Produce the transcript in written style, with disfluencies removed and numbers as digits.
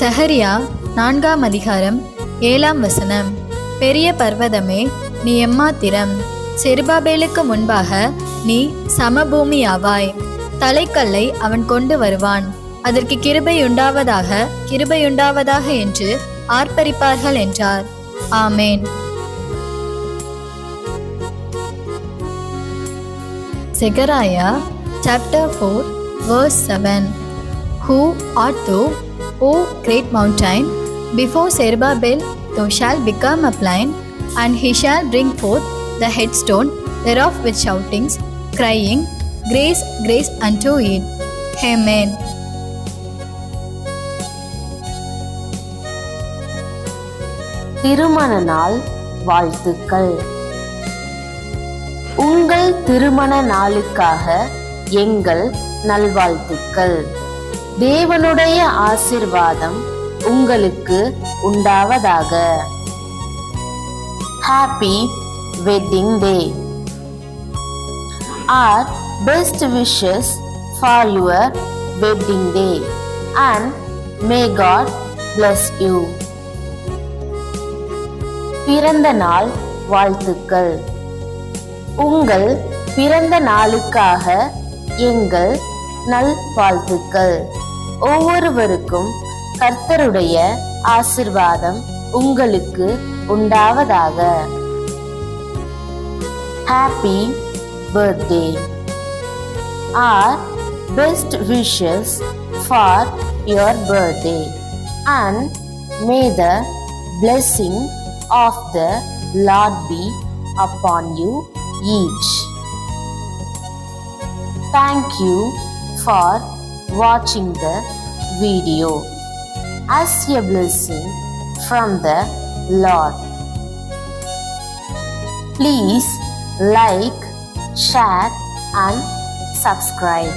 சகரியா 4ஆம் அதிகாரம் 7ஆம் வசனம். பெரிய பர்வதமே, நீ எம்மாத்திரம்! செருபாபேலுக்கு முன்பாக நீ சமபூமியாவாய். தலைக்கல்லை அவன் கொண்டு வருவான். அதற்கு கிருபையுண்டாவதாக, கிருபையுண்டாவதாக என்று ஆர்ப்பரிப்பார்கள் என்றார். ஆமேன். Zechariah chapter 4 verse 7. Who art thou, O great mountain? Before Zerubbabel thou shalt become a plain, and he shall bring forth the headstone thereof with shoutings, crying, Grace, grace unto it. Amen. திருமண நாள் வாழ்த்துக்கள். உங்கள் திருமண நாளுக்காக எங்கள் நல்வாழ்த்துக்கள். தேவனுடைய ஆசீர்வாதம் உங்களுக்கு உண்டாவதாக. Happy wedding day. Our best wishes for your wedding day and may God bless you. பிறந்த நாள் வாழ்த்துக்கள். உங்கள் பிறந்த நாளுக்காக எங்கள் நல்வாழ்த்துக்கள். ஒவ்வொருவருக்கும் கர்த்தருடைய ஆசீர்வாதம் உங்களுக்கு உண்டாவதாக. Happy birthday. Our best wishes for your birthday and may the blessing of the Lord be upon you each. Thank you for watching the video. As a blessing from the Lord. Please like, share and subscribe.